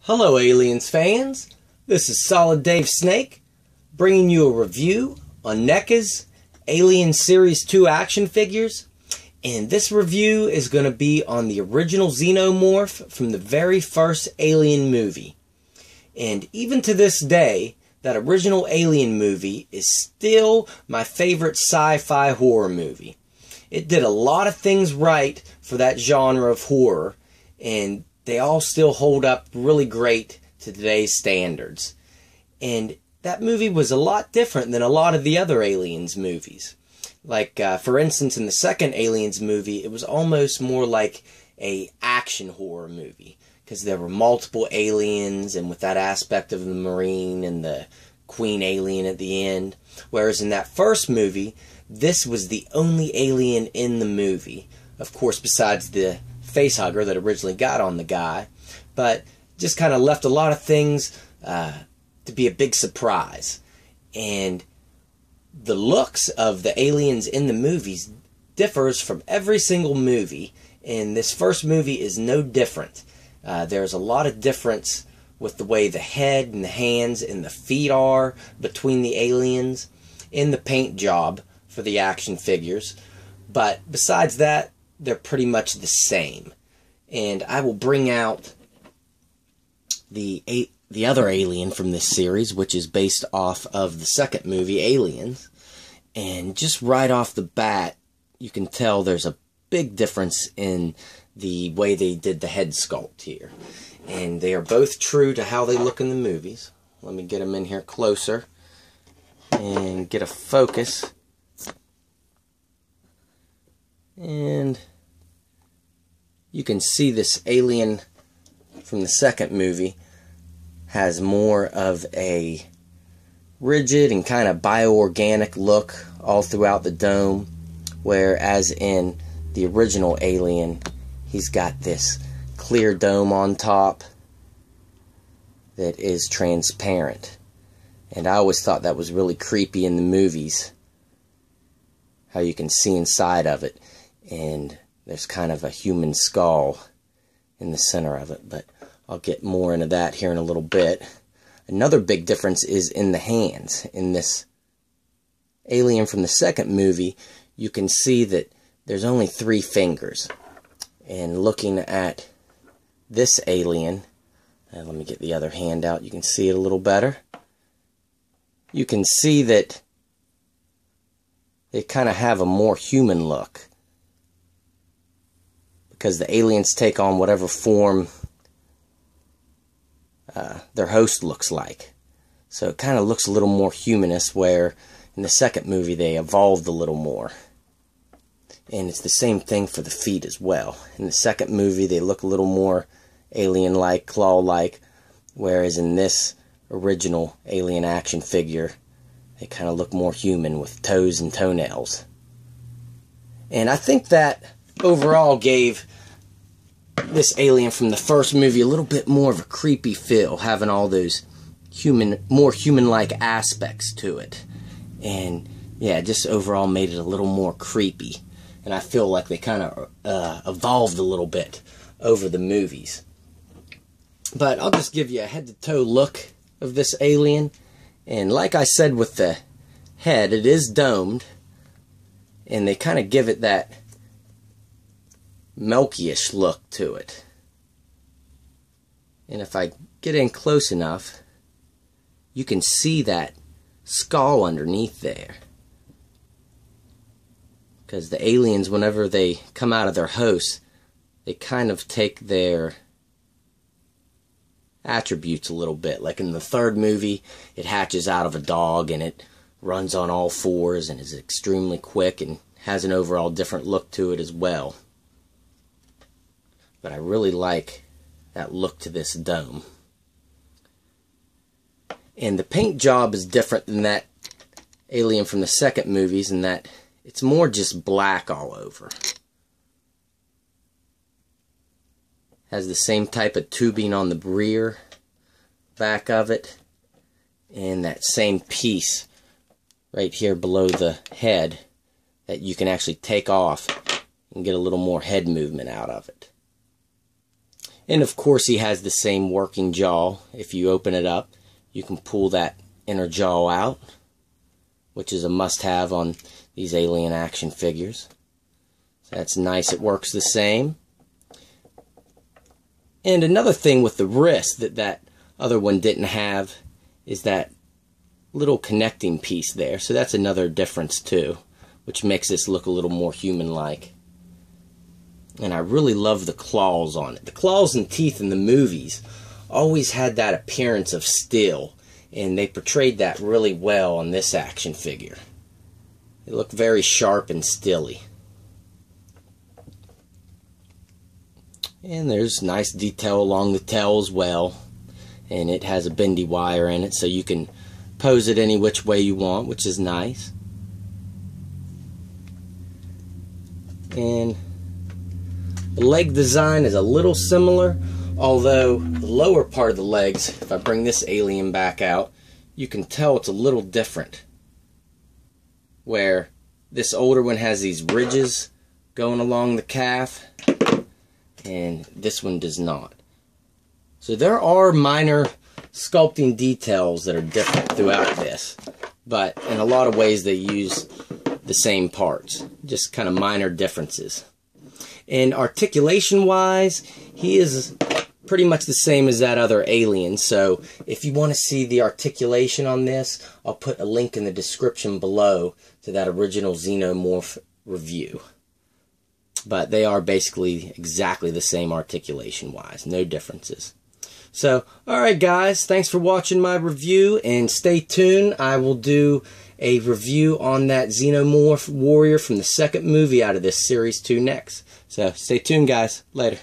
Hello Aliens fans, this is Solid Dave Snake, bringing you a review on Neca's Alien Series 2 action figures, and this review is going to be on the original Xenomorph from the very first Alien movie. And even to this day, that original Alien movie is still my favorite sci-fi horror movie. It did a lot of things right for that genre of horror, and they all still hold up really great to today's standards. And that movie was a lot different than a lot of the other Aliens movies. Like, for instance, in the second Aliens movie, it was almost more like a action horror movie, because there were multiple aliens, and with that aspect of the Marine and the Queen alien at the end. Whereas in that first movie, this was the only alien in the movie. Of course, besides the facehugger that originally got on the guy, but just kind of left a lot of things to be a big surprise. And the looks of the aliens in the movies differs from every single movie, and this first movie is no different. There's a lot of difference with the way the head and the hands and the feet are between the aliens, in the paint job for the action figures, but besides that, they're pretty much the same. And I will bring out the other alien from this series, which is based off of the second movie, Aliens. And just right off the bat, you can tell there's a big difference in the way they did the head sculpt here. And they are both true to how they look in the movies. Let me get them in here closer and get a focus. And you can see this alien from the second movie has more of a rigid and kind of bioorganic look all throughout the dome, whereas in the original Alien, he's got this clear dome on top that is transparent. And I always thought that was really creepy in the movies, how you can see inside of it. And there's kind of a human skull in the center of it, but I'll get more into that here in a little bit. Another big difference is in the hands. In this alien from the second movie, you can see that there's only 3 fingers. And looking at this alien, let me get the other hand out, you can see it a little better. You can see that they kind of have a more human look, because the aliens take on whatever form their host looks like. So it kind of looks a little more humanist, where in the second movie they evolved a little more. And it's the same thing for the feet as well. In the second movie they look a little more alien-like, claw-like, whereas in this original alien action figure they kind of look more human with toes and toenails. And I think that overall gave this alien from the first movie a little bit more of a creepy feel, having all those more human-like aspects to it. And yeah, just overall made it a little more creepy. And I feel like they kind of evolved a little bit over the movies. But I'll just give you a head-to-toe look of this alien. And like I said with the head, it is domed, and they kind of give it that milky-ish look to it. And if I get in close enough, you can see that skull underneath there. Because the aliens, whenever they come out of their host, they kind of take their attributes a little bit. Like in the third movie, it hatches out of a dog and it runs on all fours and is extremely quick and has an overall different look to it as well. But I really like that look to this dome. And the paint job is different than that alien from the second movies, in that it's more just black all over. Has the same type of tubing on the rear back of it, and that same piece right here below the head that you can actually take off and get a little more head movement out of it. And of course he has the same working jaw. If you open it up, you can pull that inner jaw out, which is a must-have on these Alien action figures. So that's nice, it works the same. And another thing with the wrist that other one didn't have is that little connecting piece there. So that's another difference too, which makes this look a little more human-like. And I really love the claws on it. The claws and teeth in the movies always had that appearance of steel, and they portrayed that really well on this action figure. They look very sharp and steely. And there's nice detail along the tail as well. And it has a bendy wire in it, so you can pose it any which way you want, which is nice. And the leg design is a little similar, although the lower part of the legs, if I bring this alien back out, you can tell it's a little different. Where this older one has these ridges going along the calf, and this one does not. So there are minor sculpting details that are different throughout this, but in a lot of ways they use the same parts, just kind of minor differences. And articulation wise, he is pretty much the same as that other alien. So if you want to see the articulation on this, I'll put a link in the description below to that original Xenomorph review. But they are basically exactly the same articulation wise, no differences. So, alright guys, thanks for watching my review, and stay tuned. I will do a review on that Xenomorph warrior from the second movie out of this Series 2 next. So, stay tuned guys. Later.